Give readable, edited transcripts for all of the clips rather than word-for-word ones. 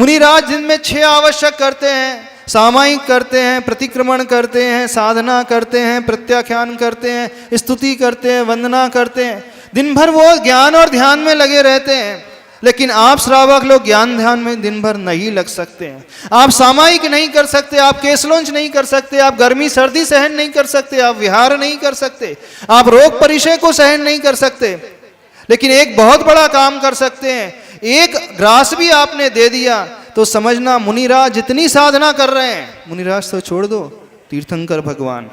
मुनिराज दिन में 6 आवश्यक करते हैं, सामायिक करते हैं, प्रतिक्रमण करते हैं, साधना करते हैं, प्रत्याख्यान करते हैं, स्तुति करते हैं, वंदना करते हैं। दिन भर वो ज्ञान और ध्यान में लगे रहते हैं। लेकिन आप श्रावक लोग ज्ञान ध्यान में दिन भर नहीं लग सकते हैं। आप सामायिक नहीं कर सकते, आप केसलोंच नहीं कर सकते, आप गर्मी सर्दी सहन नहीं कर सकते, आप विहार नहीं कर सकते, आप रोग परिचय को सहन नहीं कर सकते। लेकिन एक बहुत बड़ा काम कर सकते हैं, एक ग्रास भी आपने दे दिया तो समझना मुनिराज जितनी साधना कर रहे हैं, मुनिराज तो छोड़ दो, तीर्थंकर भगवान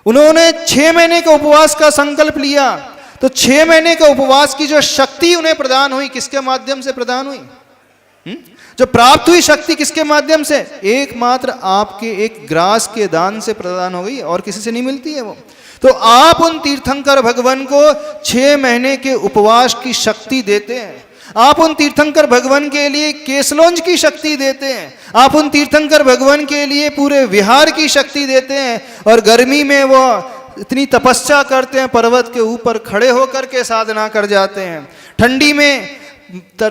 उन्होंने 6 महीने के उपवास का संकल्प लिया, तो 6 महीने के उपवास की जो शक्ति उन्हें प्रदान हुई, किसके माध्यम से प्रदान हुई? जो प्राप्त हुई शक्ति किसके माध्यम से? एकमात्र आपके एक ग्रास के दान से प्रदान हो गई, और किसी से नहीं मिलती है वो। तो आप उन तीर्थंकर भगवान को 6 महीने के उपवास की शक्ति देते हैं, आप उन तीर्थंकर भगवान के लिए केसलोंज की शक्ति देते हैं, आप उन तीर्थंकर भगवान के लिए पूरे विहार की शक्ति देते हैं। और गर्मी में वो इतनी तपस्या करते हैं, पर्वत के ऊपर खड़े होकर के साधना कर जाते हैं, ठंडी में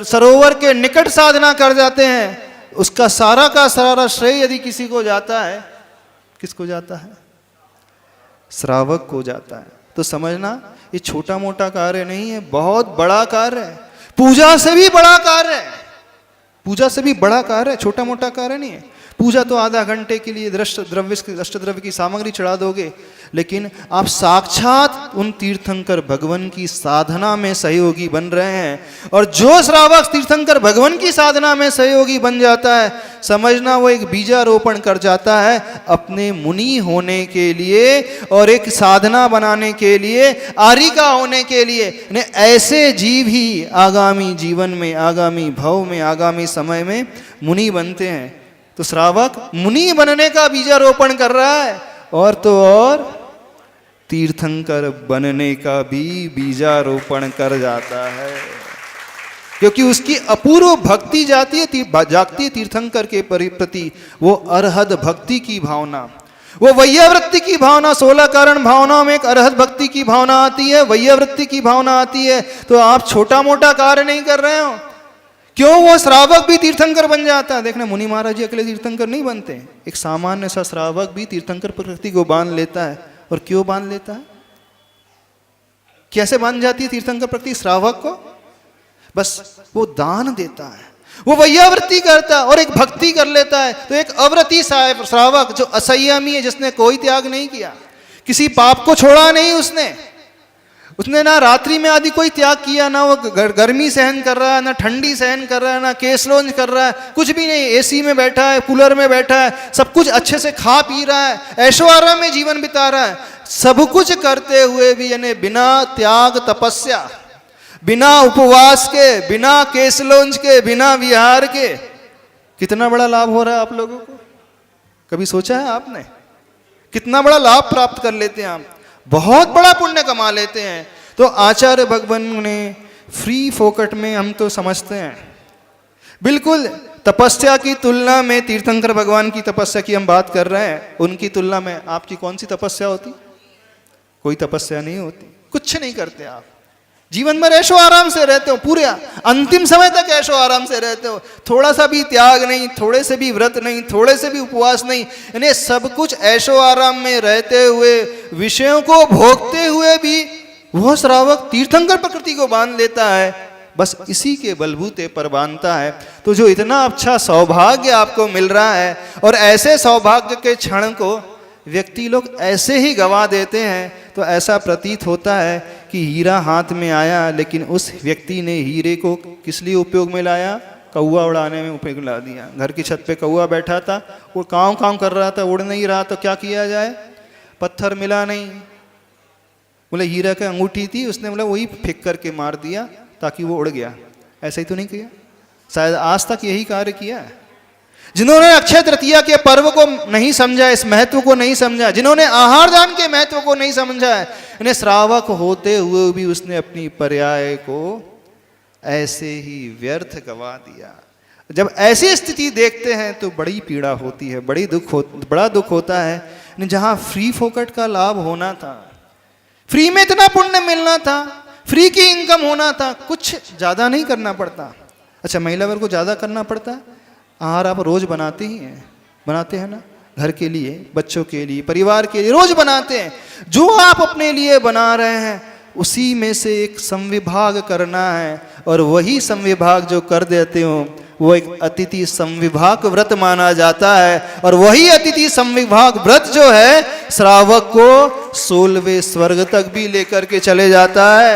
सरोवर के निकट साधना कर जाते हैं। उसका सारा का सारा श्रेय यदि किसी को जाता है, किसको जाता है? श्रावक को जाता है। तो समझना ये छोटा मोटा कार्य नहीं है, बहुत बड़ा कार्य है, पूजा से भी बड़ा कार्य है, पूजा से भी बड़ा कार्य है, छोटा मोटा कार्य नहीं है। पूजा तो आधा घंटे के लिए अष्टद्रव्य की सामग्री चढ़ा दोगे, लेकिन आप साक्षात उन तीर्थंकर भगवान की साधना में सहयोगी बन रहे हैं। और जो श्रावक तीर्थंकर भगवान की साधना में सहयोगी बन जाता है, समझना वो एक बीजारोपण कर जाता है अपने मुनि होने के लिए और एक साधना बनाने के लिए, आरिका होने के लिए। ऐसे जीव ही आगामी जीवन में, आगामी भव में, आगामी समय में मुनि बनते हैं। तो श्रावक मुनि बनने का बीजारोपण कर रहा है, और तो और तीर्थंकर बनने का भी बीजारोपण कर जाता है, क्योंकि उसकी अपूर्व भक्ति जागती है तीर्थंकर के प्रति, वो अरहद भक्ति की भावना, वो वैयावृत्ति की भावना। 16 कारण भावनाओं में एक अरहद भक्ति की भावना आती है, वैयावृत्ति की भावना आती है। तो आप छोटा मोटा कार्य नहीं कर रहे हो, क्यों? वो श्रावक भी तीर्थंकर बन जाता है। देखना मुनि महाराज जी अकेले तीर्थंकर नहीं बनते, एक सामान्य सा श्रावक भी तीर्थंकर प्रकृति को बांध लेता है। और क्यों बांध लेता है? कैसे बांध जाती है तीर्थंकर प्रकृति श्रावक को? बस वो दान देता है, वो वैयावृत्ति करता है और एक भक्ति कर लेता है। तो एक अव्रती श्रावक जो असंयमी है, जिसने कोई त्याग नहीं किया, किसी पाप को छोड़ा नहीं, उसने ना रात्रि में आदि कोई त्याग किया, ना वो गर्मी सहन कर रहा है, ना ठंडी सहन कर रहा है, ना केसलोंज कर रहा है, कुछ भी नहीं। एसी में बैठा है, कूलर में बैठा है, सब कुछ अच्छे से खा पी रहा है, ऐशो आराम में जीवन बिता रहा है। सब कुछ करते हुए भी यानी बिना त्याग तपस्या, बिना उपवास के, बिना केसलोंज के, बिना विहार के, कितना बड़ा लाभ हो रहा है आप लोगों को? कभी सोचा है आपने? कितना बड़ा लाभ प्राप्त कर लेते हैं आप, बहुत बड़ा पुण्य कमा लेते हैं। तो आचार्य भगवान ने फ्री फोकट में, हम तो समझते हैं बिल्कुल तपस्या की तुलना में, तीर्थंकर भगवान की तपस्या की हम बात कर रहे हैं, उनकी तुलना में आपकी कौन सी तपस्या होती? कोई तपस्या नहीं होती, कुछ नहीं करते आप, जीवन भर ऐशो आराम से रहते हो, पूरे अंतिम समय तक ऐशो आराम से रहते हो, थोड़ा सा भी त्याग नहीं, थोड़े से भी व्रत नहीं, थोड़े से भी उपवास नहीं, यानी सब कुछ ऐशो आराम में रहते हुए, विषयों को भोगते हुए भी वह श्रावक तीर्थंकर प्रकृति को बांध लेता है, बस इसी के बलबूते पर बांधता है। तो जो इतना अच्छा सौभाग्य आपको मिल रहा है, और ऐसे सौभाग्य के क्षण को व्यक्ति लोग ऐसे ही गवा देते हैं, तो ऐसा प्रतीत होता है कि हीरा हाथ में आया, लेकिन उस व्यक्ति ने हीरे को किस लिए उपयोग में लाया? कौवा उड़ाने में उपयोग ला दिया। घर की छत पे कौवा बैठा था, वो काँव काँव कर रहा था, उड़ नहीं रहा, तो क्या किया जाए? पत्थर मिला नहीं, बोले हीरा की अंगूठी थी, उसने बोला वही फेंक करके मार दिया ताकि वो उड़ गया। ऐसा ही तो नहीं किया? शायद आज तक यही कार्य किया है। जिन्होंने अक्षय तृतीया के पर्व को नहीं समझा, इस महत्व को नहीं समझा, जिन्होंने आहार दान के महत्व को नहीं समझा है, इन्हें श्रावक होते हुए भी उसने अपनी पर्याय को ऐसे ही व्यर्थ गवा दिया। जब ऐसी स्थिति देखते हैं तो बड़ी पीड़ा होती है, बड़ा दुख होता है। जहां फ्री फोकट का लाभ होना था, फ्री में इतना पुण्य मिलना था, फ्री की इनकम होना था, कुछ ज्यादा नहीं करना पड़ता। अच्छा, महिला वर्ग को ज़्यादा करना पड़ता है? आहार आप रोज़ बनाते ही हैं, बनाते हैं ना, घर के लिए, बच्चों के लिए, परिवार के लिए रोज़ बनाते हैं। जो आप अपने लिए बना रहे हैं उसी में से एक संविभाग करना है, और वही संविभाग जो कर देते हो वो एक अतिथि संविभाग व्रत माना जाता है। और वही अतिथि संविभाग व्रत जो है श्रावक को 16वें स्वर्ग तक भी लेकर के चले जाता है।